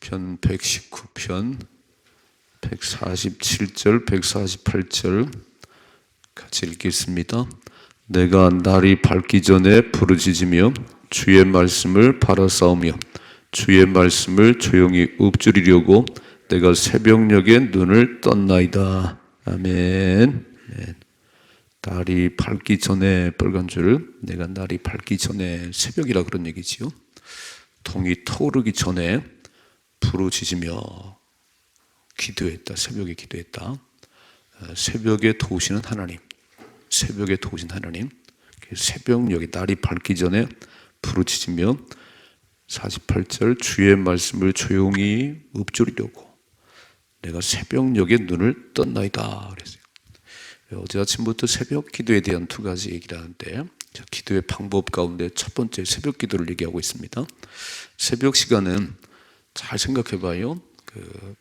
시편 119편 147절 148절 같이 읽겠습니다. 내가 날이 밝기 전에 부르짖으며 주의 말씀을 바라싸우며 주의 말씀을 조용히 읊조리려고 내가 새벽녘에 눈을 떴나이다. 아멘. 날이 밝기 전에, 빨간 줄, 내가 날이 밝기 전에, 새벽이라 그런 얘기지요. 동이 터오르기 전에 부르짖으며 기도했다. 새벽에 기도했다. 새벽에 도우시는 하나님, 새벽에 도우신 하나님, 새벽녘에 날이 밝기 전에 부르짖으며 48절 주의 말씀을 조용히 읊조리려고 내가 새벽녘에 눈을 떴나이다 그랬어요. 어제 아침부터 새벽 기도에 대한 두 가지 얘기를 하는데, 기도의 방법 가운데 첫 번째 새벽 기도를 얘기하고 있습니다. 새벽 시간은 잘 생각해 봐요.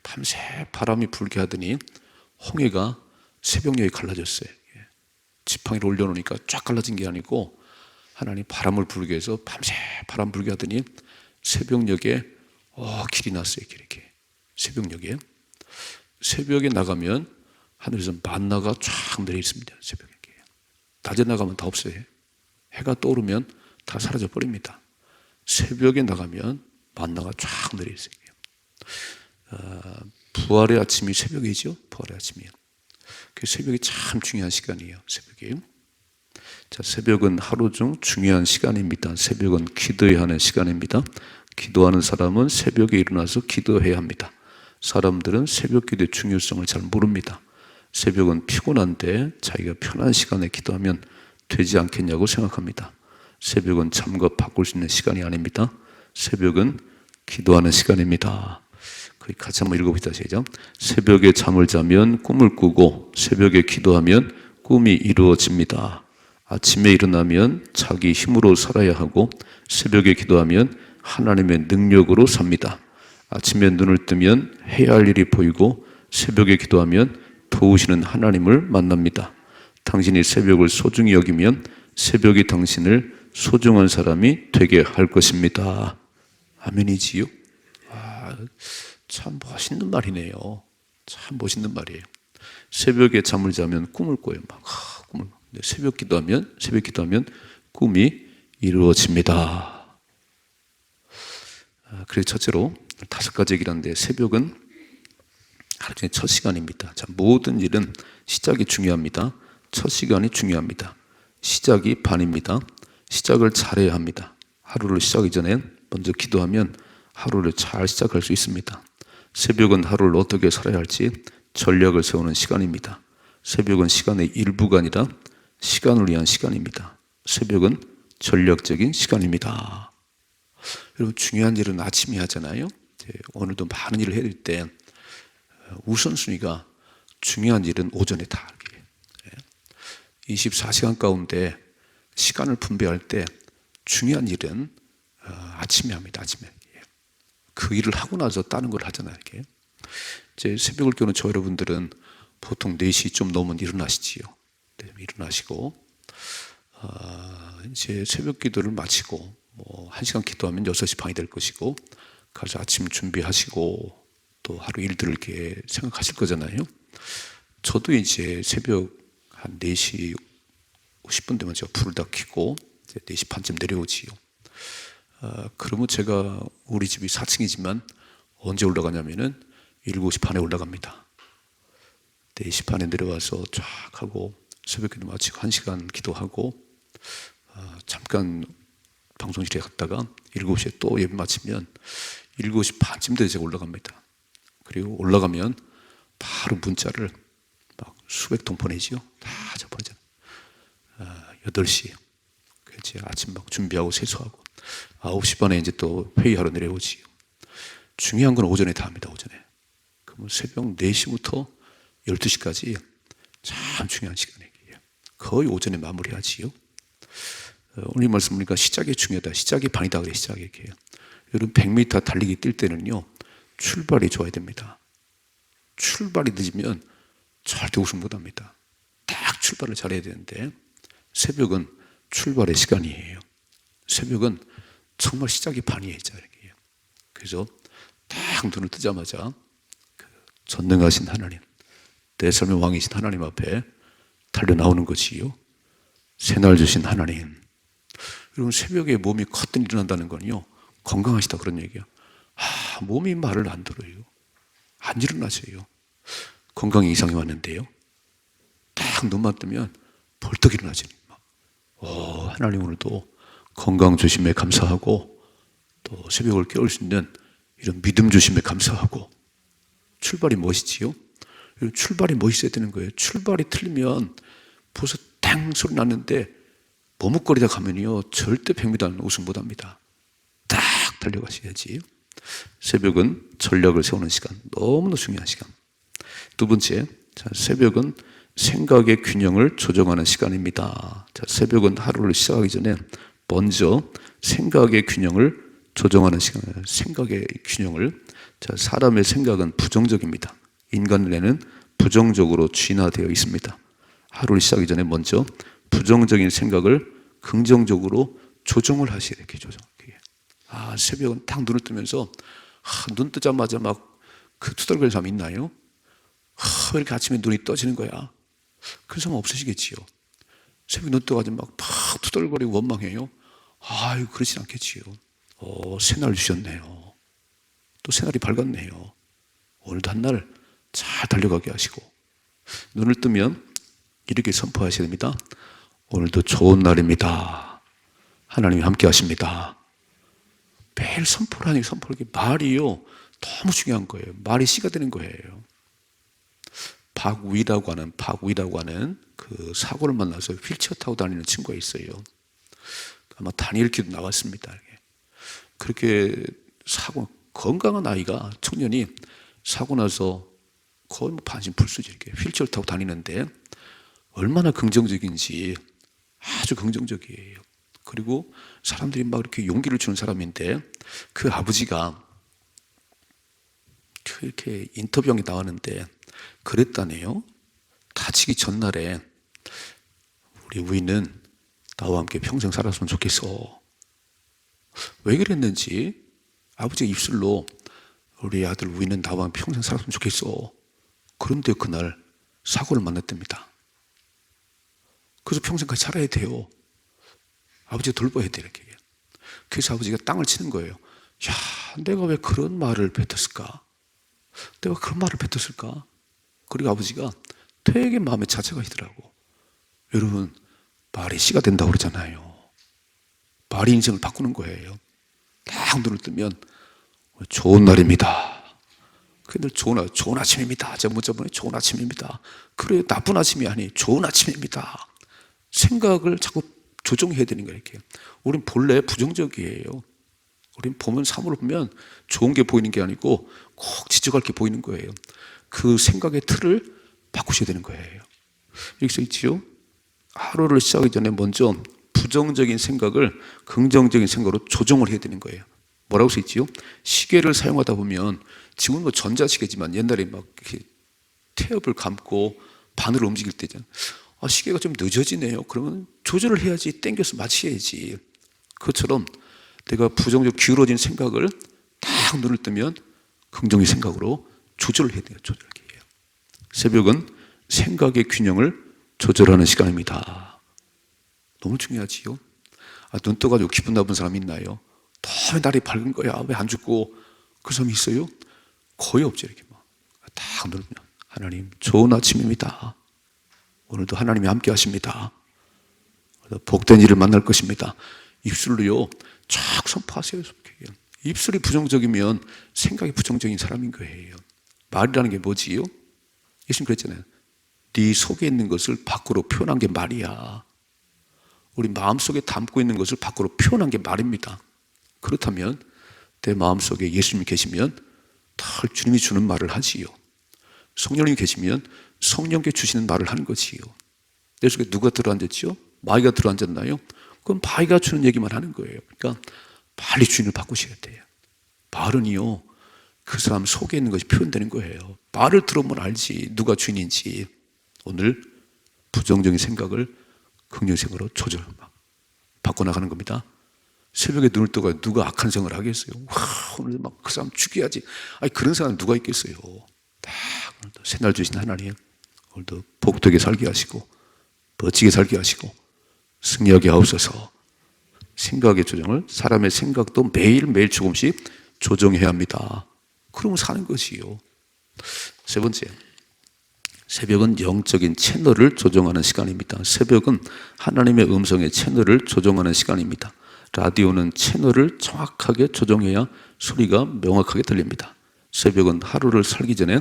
밤새 바람이 불게 하더니 홍해가 새벽녘에 갈라졌어요. 지팡이를 올려놓으니까 쫙 갈라진 게 아니고 하나님 바람을 불게 해서 밤새 바람 불게 하더니 새벽녘에 길이 났어요. 이렇게 새벽녘에. 새벽에 나가면 하늘에서 만나가 쫙 내려 있습니다. 새벽에. 낮에 나가면 다 없어요. 해가 떠오르면 다 사라져 버립니다. 새벽에 나가면 만나가 쫙 내려 있어요. 부활의 아침이 새벽이죠. 부활의 아침이요. 그 새벽이 참 중요한 시간이에요. 새벽이. 자, 새벽은 하루 중 중요한 시간입니다. 새벽은 기도해야 하는 시간입니다. 기도하는 사람은 새벽에 일어나서 기도해야 합니다. 사람들은 새벽 기도의 중요성을 잘 모릅니다. 새벽은 피곤한데 자기가 편한 시간에 기도하면 되지 않겠냐고 생각합니다. 새벽은 잠과 바꿀 수 있는 시간이 아닙니다. 새벽은 기도하는 시간입니다. 같이 한번 읽어봅시다. 시작. 새벽에 잠을 자면 꿈을 꾸고 새벽에 기도하면 꿈이 이루어집니다. 아침에 일어나면 자기 힘으로 살아야 하고 새벽에 기도하면 하나님의 능력으로 삽니다. 아침에 눈을 뜨면 해야 할 일이 보이고 새벽에 기도하면 도우시는 하나님을 만납니다. 당신이 새벽을 소중히 여기면 새벽이 당신을 소중한 사람이 되게 할 것입니다. 아멘이지요? 참 멋있는 말이네요. 참 멋있는 말이에요. 새벽에 잠을 자면 꿈을 꿔요. 꿈을. 새벽 기도하면 꿈이 이루어집니다. 그래서 첫째로 5가지 얘기를 하는데, 새벽은 하루 중에 첫 시간입니다. 자, 모든 일은 시작이 중요합니다. 첫 시간이 중요합니다. 시작이 반입니다. 시작을 잘해야 합니다. 하루를 시작하기 전에 먼저 기도하면 하루를 잘 시작할 수 있습니다. 새벽은 하루를 어떻게 살아야 할지 전략을 세우는 시간입니다. 새벽은 시간의 일부가 아니라 시간을 위한 시간입니다. 새벽은 전략적인 시간입니다. 여러분, 중요한 일은 아침에 하잖아요. 오늘도 많은 일을 해야 될 때 우선순위가 중요한 일은 오전에 다 하게. 24시간 가운데 시간을 분배할 때 중요한 일은 아침에 합니다. 아침에. 그 일을 하고 나서 다른 걸 하잖아요. 이렇게. 이제 새벽을 깨우는 저 여러분들은 보통 4시 좀 넘으면 일어나시지요. 네, 일어나시고 이제 새벽 기도를 마치고 1시간 기도하면 6시 반이 될 것이고, 가서 아침 준비하시고 또 하루 일들을 이렇게 생각하실 거잖아요. 저도 이제 새벽 한 4시 50분 되면 제가 불을 다 켜고 이제 4시 반쯤 내려오지요. 그러면 제가 우리 집이 4층이지만 언제 올라가냐면은 7시 반에 올라갑니다. 4시 반에 내려와서 쫙 하고 새벽 기도 마치고 1시간 기도하고 잠깐 방송실에 갔다가 7시에 또 예배 마치면 7시 반쯤 돼서 제가 올라갑니다. 그리고 올라가면 바로 문자를 막 수백 통 보내지요. 다 접어잖아요. 8시. 그래서 아침 막 준비하고 세수하고 9시 반에 이제 또 회의하러 내려오지요. 중요한 건 오전에 다 합니다. 오전에. 그러면 새벽 4시부터 12시까지 참 중요한 시간이에요. 거의 오전에 마무리하지요. 오늘 말씀 보니까 시작이 중요하다. 시작이 반이다. 그래, 시작이 이렇게. 여러분 100m 달리기 뛸 때는요, 출발이 좋아야 됩니다. 출발이 늦으면 절대 우승 못합니다. 딱 출발을 잘해야 되는데, 새벽은 출발의 시간이에요. 새벽은 정말 시작이 반이에요. 그래서 딱 딱 눈을 뜨자마자 그 전능하신 하나님, 내 삶의 왕이신 하나님 앞에 달려 나오는 거지요. 새날 주신 하나님. 여러분, 새벽에 몸이 커튼 일어난다는 건요, 건강하시다 그런 얘기야. 몸이 말을 안 들어요. 안 일어나세요. 건강에 이상이 왔는데요. 딱 눈만 뜨면 벌떡 일어나지. 하나님 오늘도 건강 주심에 감사하고, 또 새벽을 깨울 수 있는 이런 믿음 주심에 감사하고. 출발이 멋있지요? 출발이 멋있어야 되는 거예요. 출발이 틀리면 벌써 탕 소리 났는데 머뭇거리다 가면요, 절대 100m는 우승 못합니다. 딱 달려가셔야지. 새벽은 전략을 세우는 시간, 너무나 중요한 시간. 두 번째, 새벽은 생각의 균형을 조정하는 시간입니다. 새벽은 하루를 시작하기 전에 먼저 생각의 균형을 조정하는 시간이에요. 생각의 균형을. 사람의 생각은 부정적입니다. 인간 뇌는 부정적으로 진화되어 있습니다. 하루를 시작하기 전에 먼저 부정적인 생각을 긍정적으로 조정을 하셔야 돼요. 조정. 새벽은 딱 눈을 뜨면서 눈 뜨자마자 막 그 투덜거리는 사람 있나요? 왜 이렇게 아침에 눈이 떠지는 거야? 그런 사람 없으시겠지요. 새벽 눈 떠가지고 막 투덜거리고 원망해요. 아유, 그러진 않겠지요. 새날 주셨네요. 또 새날이 밝았네요. 오늘도 한날 잘 달려가게 하시고, 눈을 뜨면 이렇게 선포하셔야 됩니다. 오늘도 좋은 날입니다. 하나님이 함께 하십니다. 매일 선포를 하니 선포를, 말이요, 너무 중요한 거예요. 말이 씨가 되는 거예요. 박우이라고 하는 그 사고를 만나서 휠체어 타고 다니는 친구가 있어요. 아마 다니엘기도 나왔습니다. 그렇게 건강한 아이가, 청년이 사고 나서 거의 반신불수지, 이렇게 휠체어를 타고 다니는데 얼마나 긍정적인지, 아주 긍정적이에요. 그리고 사람들이 막 이렇게 용기를 주는 사람인데, 그 아버지가 이렇게 인터뷰에 나왔는데 그랬다네요. 다치기 전날에 우리 우이는 나와 함께 평생 살았으면 좋겠어. 왜 그랬는지 아버지가 입술로 우리 아들 우이는 나와 함께 평생 살았으면 좋겠어. 그런데 그날 사고를 만났답니다. 그래서 평생 같이 살아야 돼요. 아버지가 돌봐야 돼, 이렇게. 그래서 아버지가 땅을 치는 거예요. 야, 내가 왜 그런 말을 뱉었을까? 내가 그런 말을 뱉었을까? 그리고 아버지가 되게 마음에 자체가 있더라고. 여러분, 말이 씨가 된다고 그러잖아요. 말이 인생을 바꾸는 거예요. 딱 눈을 뜨면 좋은 날입니다. 근데 좋은 아침입니다. 제가 문자 보내, 좋은 아침입니다. 그래, 나쁜 아침이 아니, 좋은 아침입니다. 생각을 자꾸 조정해야 되는 거예요, 이렇게. 우린 본래 부정적이에요. 우린 보면, 사물을 보면 좋은 게 보이는 게 아니고 꼭 지적할 게 보이는 거예요. 그 생각의 틀을 바꾸셔야 되는 거예요. 여기 써 있지요? 하루를 시작하기 전에 먼저 부정적인 생각을 긍정적인 생각으로 조정을 해야 되는 거예요. 뭐라고 써 있지요? 시계를 사용하다 보면, 지금은 뭐 전자시계지만 옛날에 막 이렇게 태엽을 감고 바늘을 움직일 때잖아요. 시계가 좀 늦어지네요. 그러면 조절을 해야지, 당겨서 맞춰야지. 그것처럼 내가 부정적 기울어진 생각을 딱 눈을 뜨면 긍정의 생각으로 조절을 해야 돼요. 조절해요. 새벽은 생각의 균형을 조절하는 시간입니다. 너무 중요하지요. 눈 떠가지고 기분 나쁜 사람 있나요? 더 날이 밝은 거야, 왜 안 죽고? 그 사람이 있어요? 거의 없죠. 이렇게 딱 누르면, 하나님 좋은 아침입니다. 오늘도 하나님이 함께 하십니다. 복된 일을 만날 것입니다. 입술로요 쫙 선포하세요. 입술이 부정적이면 생각이 부정적인 사람인 거예요. 말이라는 게 뭐지요? 예수님 그랬잖아요. 네 속에 있는 것을 밖으로 표현한 게 말이야. 우리 마음속에 담고 있는 것을 밖으로 표현한 게 말입니다. 그렇다면 내 마음속에 예수님이 계시면 다 주님이 주는 말을 하지요. 성령님이 계시면 성령께 주시는 말을 하는 거지요. 내 속에 누가 들어앉았지요? 마귀가 들어앉았나요? 그럼 마귀가 주는 얘기만 하는 거예요. 그러니까 빨리 주인을 바꾸셔야 돼요. 말은요, 그 사람 속에 있는 것이 표현되는 거예요. 말을 들어보면 알지, 누가 주인인지. 오늘 부정적인 생각을 긍정적인 생각으로 바꿔나가는 겁니다. 새벽에 눈을 뜨고 누가 악한 생각을 하겠어요? 와, 오늘 막 그 사람 죽여야지. 아니, 그런 사람 누가 있겠어요? 딱 오늘도 새날 주신 하나님, 오늘도 복되게 살게 하시고 멋지게 살게 하시고 승리하게 하옵소서. 생각의 조정을, 사람의 생각도 매일매일 조금씩 조정해야 합니다. 그러면 사는 것이요. 세 번째, 새벽은 영적인 채널을 조정하는 시간입니다. 새벽은 하나님의 음성의 채널을 조정하는 시간입니다. 라디오는 채널을 정확하게 조정해야 소리가 명확하게 들립니다. 새벽은 하루를 살기 전에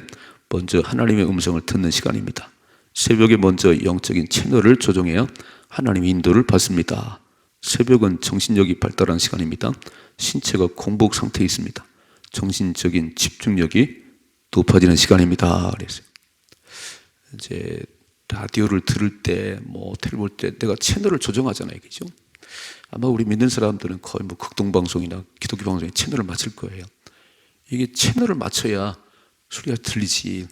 먼저 하나님의 음성을 듣는 시간입니다. 새벽에 먼저 영적인 채널을 조정해야 하나님의 인도를 받습니다. 새벽은 정신력이 발달한 시간입니다. 신체가 공복 상태에 있습니다. 정신적인 집중력이 높아지는 시간입니다. 그랬어요. 이제 라디오를 들을 때, 텔레비 볼 때 내가 채널을 조정하잖아요, 그죠? 아마 우리 믿는 사람들은 거의 극동 방송이나 기독교 방송에 채널을 맞출 거예요. 이게 채널을 맞춰야 소리가 들리지.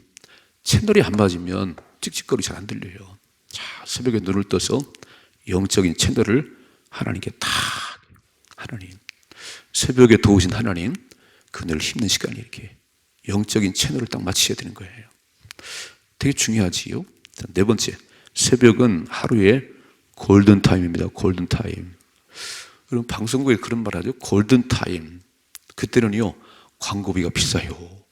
채널이 안 맞으면 찍찍거리 잘 안 들려요. 자, 새벽에 눈을 떠서 영적인 채널을 하나님께 다, 하나님, 새벽에 도우신 하나님, 그늘 힘든 시간이 이렇게 영적인 채널을 딱 맞추셔야 되는 거예요. 되게 중요하지요. 네 번째, 새벽은 하루의 골든타임입니다. 골든타임. 여러분, 방송국에 그런 말 하죠. 골든타임. 그때는요, 광고비가 비싸요.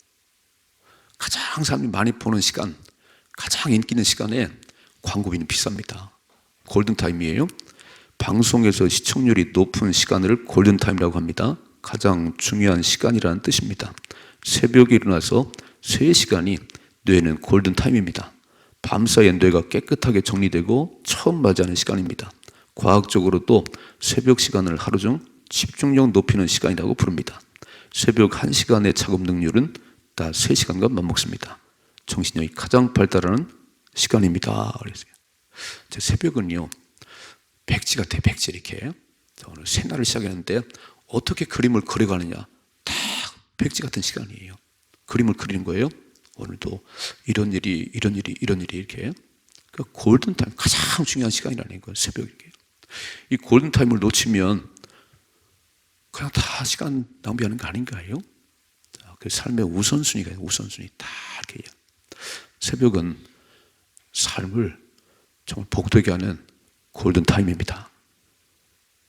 가장 사람이 많이 보는 시간, 가장 인기 있는 시간에 광고비는 비쌉니다. 골든타임이에요. 방송에서 시청률이 높은 시간을 골든타임이라고 합니다. 가장 중요한 시간이라는 뜻입니다. 새벽에 일어나서 3시간이 뇌는 골든타임입니다. 밤사이에 뇌가 깨끗하게 정리되고 처음 맞이하는 시간입니다. 과학적으로도 새벽 시간을 하루 중 집중력 높이는 시간이라고 부릅니다. 새벽 1시간의 작업 능률은 다 3시간과 맞먹습니다. 정신력이 가장 발달하는 시간입니다. 그랬어요. 새벽은요, 백지 같아요. 백지 이렇게. 오늘 새날을 시작했는데 어떻게 그림을 그려가느냐. 딱 백지 같은 시간이에요. 그림을 그리는 거예요. 오늘도 이런 일이 이렇게. 그 골든타임, 가장 중요한 시간이라는 거예요. 새벽 이렇게. 이 골든타임을 놓치면 그냥 다 시간 낭비하는 거 아닌가요? 그 삶의 우선순위가 우선순위 다 이렇게. 새벽은 삶을 정말 복되게 하는 골든타임입니다.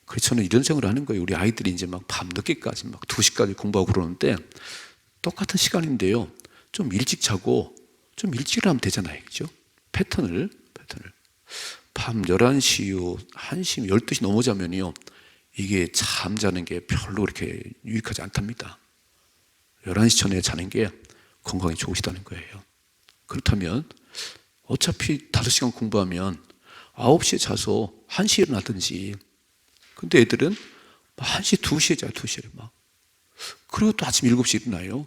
그래서 저는 이런 생각을 하는 거예요. 우리 아이들이 이제 막 밤늦게까지 막 2시까지 공부하고 그러는데 똑같은 시간인데요. 좀 일찍 자고 좀 일찍 일어나면 되잖아요. 그죠? 패턴을. 밤 11시 이후 1시, 12시 넘어자면요. 이게 잠자는 게 별로 그렇게 유익하지 않답니다. 11시 전에 자는 게 건강에 좋으시다는 거예요. 그렇다면 어차피 5시간 공부하면 9시에 자서 1시에 일어나든지. 근데 애들은 1시, 2시에 자요, 2시에 막. 그리고 또 아침 7시에 일어나요.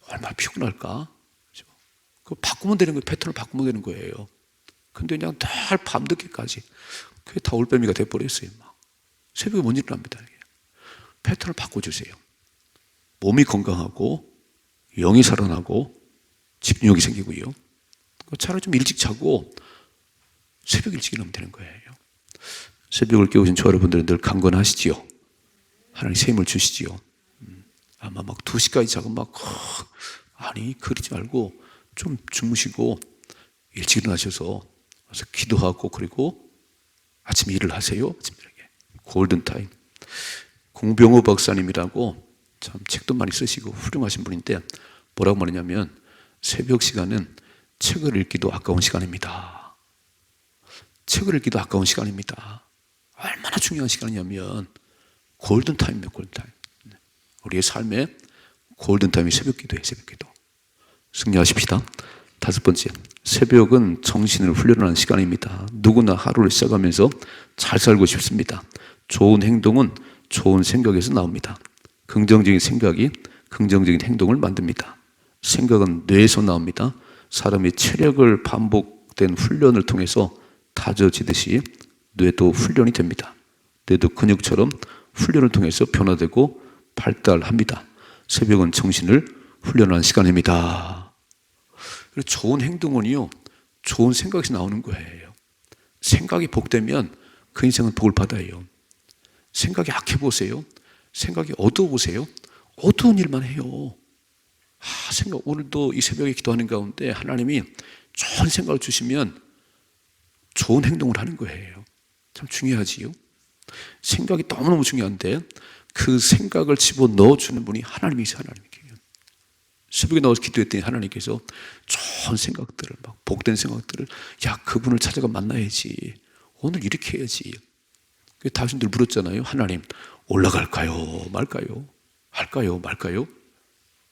얼마나 피곤할까? 그렇죠? 그거 바꾸면 되는 거예요. 패턴을 바꾸면 되는 거예요. 근데 그냥 늘 밤늦게까지. 그게 다 올빼미가 돼버렸어요. 막. 새벽에 못 일어납니다. 패턴을 바꿔주세요. 몸이 건강하고, 영이 살아나고, 집중력이 생기고요. 차라리 좀 일찍 자고, 새벽 일찍 일어나면 되는 거예요. 새벽을 깨우신 저 여러분들은 늘 강건하시지요. 하나님 새 힘을 주시지요. 아마 막 2시까지 자고 아니, 그러지 말고 좀 주무시고 일찍 일어나셔서 와서 기도하고 그리고 아침 일을 하세요. 골든타임. 공병호 박사님이라고 참 책도 많이 쓰시고 훌륭하신 분인데 뭐라고 말하냐면 새벽 시간은 책을 읽기도 아까운 시간입니다. 책을 읽기도 아까운 시간입니다. 얼마나 중요한 시간이냐면 골든타임이에요. 골든타임. 우리의 삶에 골든타임이 새벽기도예요. 새벽기도. 승리하십시다. 5번째, 새벽은 정신을 훈련하는 시간입니다. 누구나 하루를 시작하면서 잘 살고 싶습니다. 좋은 행동은 좋은 생각에서 나옵니다. 긍정적인 생각이 긍정적인 행동을 만듭니다. 생각은 뇌에서 나옵니다. 사람이 체력을 반복된 훈련을 통해서 다져지듯이 뇌도 훈련이 됩니다. 뇌도 근육처럼 훈련을 통해서 변화되고 발달합니다. 새벽은 정신을 훈련하는 시간입니다. 그리고 좋은 행동은요, 좋은 생각에서 나오는 거예요. 생각이 복되면 그 인생은 복을 받아요. 생각이 악해 보세요. 생각이 어두워 보세요. 어두운 일만 해요. 생각, 오늘도 이 새벽에 기도하는 가운데 하나님이 좋은 생각을 주시면 좋은 행동을 하는 거예요. 참 중요하지요. 생각이 너무너무 중요한데 그 생각을 집어넣어주는 분이 하나님이세요. 하나님이에요. 새벽에 나와서 기도했더니 하나님께서 좋은 생각들을, 막 복된 생각들을, 야, 그분을 찾아가 만나야지. 오늘 이렇게 해야지. 다윗들 물었잖아요. 하나님, 올라갈까요? 말까요? 할까요? 말까요?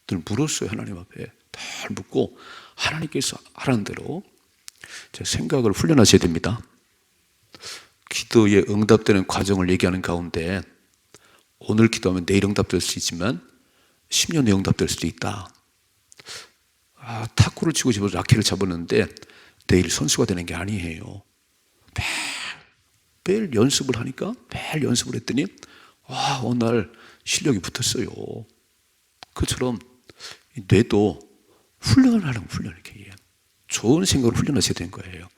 늘 물었어요. 하나님 앞에 다 묻고 하나님께서 하라는 대로 제 생각을 훈련하셔야 됩니다. 기도에 응답되는 과정을 얘기하는 가운데 오늘 기도하면 내일 응답될 수 있지만 10년 후에 응답될 수도 있다. 탁구를 치고 싶어서 라켓을 잡았는데 내일 선수가 되는 게 아니에요. 매일 연습을 하니까 매일 연습을 했더니 어느 날 실력이 붙었어요. 그처럼 뇌도 훈련을 하려고 훈련을 이렇게 해요. 좋은 생각을 훈련하셔야 되는 거예요.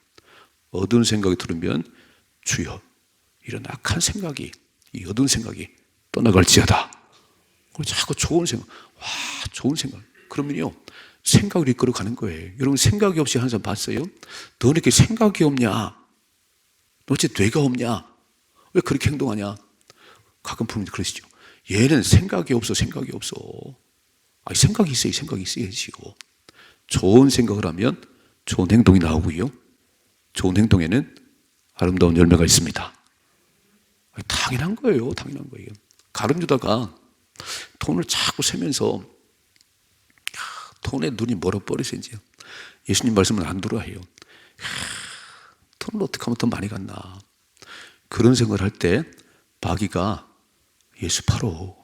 어두운 생각이 들으면 주여 이런 악한 생각이, 이 어두운 생각이 떠나갈지어다. 그리고 자꾸 좋은 생각, 좋은 생각. 그러면요 생각을 이끌어 가는 거예요. 여러분 생각이 없이 하는 사람 봤어요? 너 이렇게 생각이 없냐? 너 어째 뇌가 없냐? 왜 그렇게 행동하냐? 가끔 부모님들 그러시죠. 얘는 생각이 없어. 생각이 있어요. 생각이 있어야지요. 좋은 생각을 하면 좋은 행동이 나오고요. 좋은 행동에는 아름다운 열매가 있습니다. 당연한 거예요. 당연한 거예요. 가늠주다가 돈을 자꾸 세면서 돈에 눈이 멀어버려서 이제 예수님 말씀을 안 들어야 해요. 돈을 어떻게 하면 더 많이 갖나. 그런 생각을 할 때 마귀가 예수 팔어.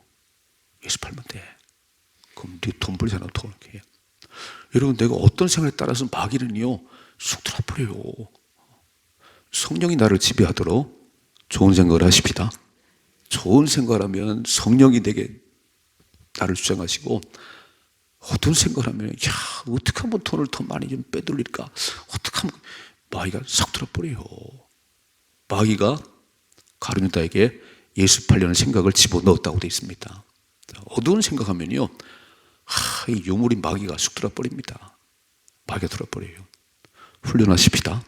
예수 팔면 돼. 그럼 네 돈 벌잖아. 돈. 여러분 내가 어떤 생각에 따라서 마귀는요 쑥 들어버려요. 성령이 나를 지배하도록 좋은 생각을 하십니다. 좋은 생각을 하면 성령이 내게 나를 주장하시고 어떤 생각을 하면 어떻게 하면 돈을 더 많이 좀 빼돌릴까? 어떻게 하면 마귀가 싹 들어버려요. 마귀가 가룟유다에게 예수 팔려는 생각을 집어넣었다고 되어 있습니다. 어두운 생각하면요 이 요물인 마귀가 쑥 들어버립니다. 마귀가 들어버려요. 훈련하십시다.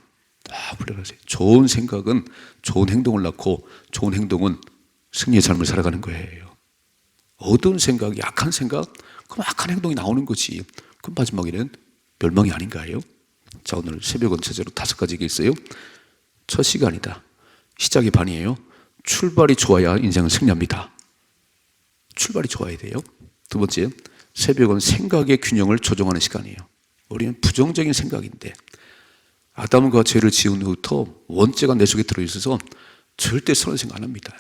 훈련하세요. 좋은 생각은 좋은 행동을 낳고 좋은 행동은 승리의 삶을 살아가는 거예요. 어두운 생각, 약한 생각, 그럼 악한 행동이 나오는 거지. 그럼 마지막에는 멸망이 아닌가요? 자, 오늘 새벽은 제대로 5가지가 있어요. 첫 시간이다. 시작이 반이에요. 출발이 좋아야 인생은 승리합니다. 출발이 좋아야 돼요. 두 번째, 새벽은 생각의 균형을 조정하는 시간이에요. 우리는 부정적인 생각인데 아담과 죄를 지은 후부터 원죄가 내 속에 들어있어서 절대 선한 생각 안 합니다.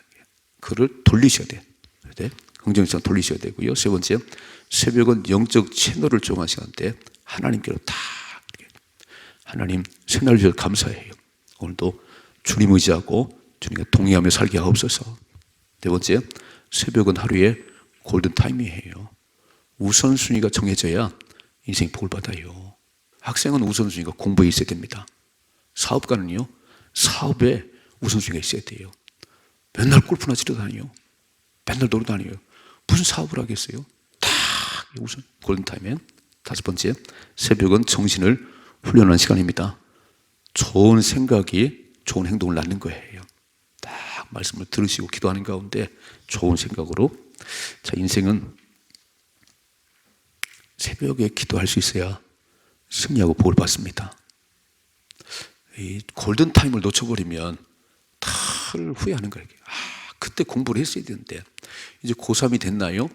그를 돌리셔야 돼. 긍정적으로 돌리셔야 되고요. 세 번째, 새벽은 영적 채널을 조정하는 시간인데 하나님께로 다 하나님 새날 주셔서 감사해요. 오늘도 주님 의지하고 주님과 동의하며 살게 하옵소서. 네 번째, 새벽은 하루의 골든타임이에요. 우선순위가 정해져야 인생이 복을 받아요. 학생은 우선순위가 공부에 있어야 됩니다. 사업가는요, 사업에 우선순위가 있어야 돼요. 맨날 골프나 치러 다녀요. 맨날 놀러 다녀요. 무슨 사업을 하겠어요? 다 우선 골든타임엔. 5번째, 새벽은 정신을 훈련하는 시간입니다. 좋은 생각이 좋은 행동을 낳는 거예요. 딱 말씀을 들으시고 기도하는 가운데 좋은 생각으로. 자, 인생은 새벽에 기도할 수 있어야 승리하고 복을 받습니다. 이 골든타임을 놓쳐버리면 다를 후회하는 거예요. 그때 공부를 했어야 되는데 이제 고3이 됐나요?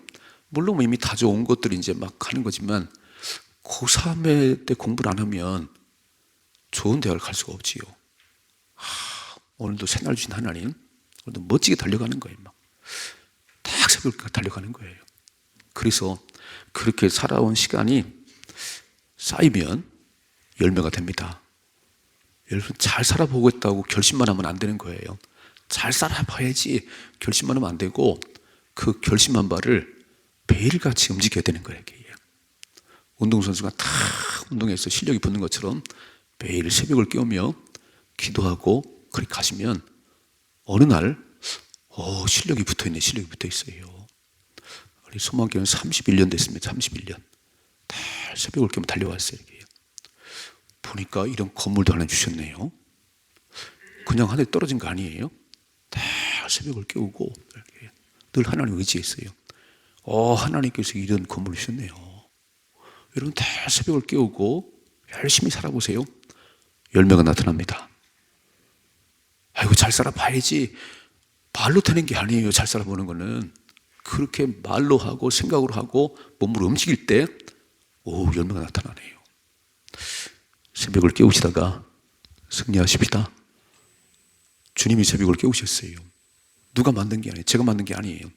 물론 이미 다 좋은 것들이 이제 막 하는 거지만 고3에 때 공부를 안 하면 좋은 대학을 갈 수가 없지요. 오늘도 새날 주신 하나님, 오늘도 멋지게 달려가는 거예요. 딱 새벽까지 달려가는 거예요. 그래서 그렇게 살아온 시간이 쌓이면 열매가 됩니다. 여러분 잘 살아보겠다고 결심만 하면 안 되는 거예요. 잘 살아봐야지 결심만 하면 안 되고 그 결심한 바를 매일같이 움직여야 되는 거예요. 운동선수가 다 운동해서 실력이 붙는 것처럼 매일 새벽을 깨우며 기도하고 그렇게 가시면 어느 날 실력이 붙어있네. 실력이 붙어있어요. 우리 소망교회는 31년 됐습니다. 31년. 다 새벽을 깨면 달려왔어요. 이렇게. 보니까 이런 건물도 하나 주셨네요. 그냥 하늘에 떨어진 거 아니에요. 다 새벽을 깨우고 이렇게 늘 하나님 의지했어요. 하나님께서 이런 건물을 주셨네요. 여러분 다 새벽을 깨우고 열심히 살아보세요. 열매가 나타납니다. 아이고 잘 살아봐야지. 말로 되는 게 아니에요. 잘 살아보는 거는. 그렇게 말로 하고 생각으로 하고 몸으로 움직일 때 열매가 나타나네요. 새벽을 깨우시다가 승리하십시다. 주님이 새벽을 깨우셨어요. 누가 만든 게 아니에요. 제가 만든 게 아니에요.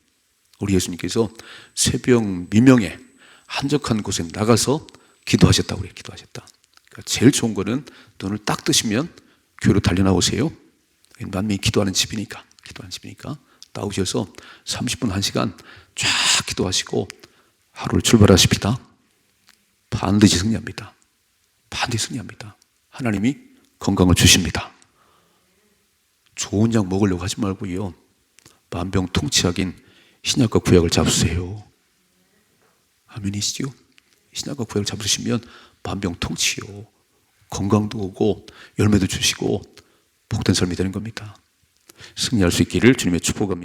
우리 예수님께서 새벽 미명에 한적한 곳에 나가서 기도하셨다고 그래요. 기도하셨다. 그러니까 제일 좋은 거는 눈을 딱 뜨시면 교회로 달려나오세요. 만민이 기도하는 집이니까 나오셔서 30분 1시간 쫙 기도하시고 하루를 출발하십시다. 반드시 승리합니다. 반드시 승리합니다. 하나님이 건강을 주십니다. 좋은 약 먹으려고 하지 말고요. 만병통치약인 신약과 구약을 잡으세요. 아멘이시죠? 신약과 구약을 잡으시면 만병통치요. 건강도 오고 열매도 주시고 복된 삶이 되는 겁니다. 승리할 수 있기를 주님의 축복합니다.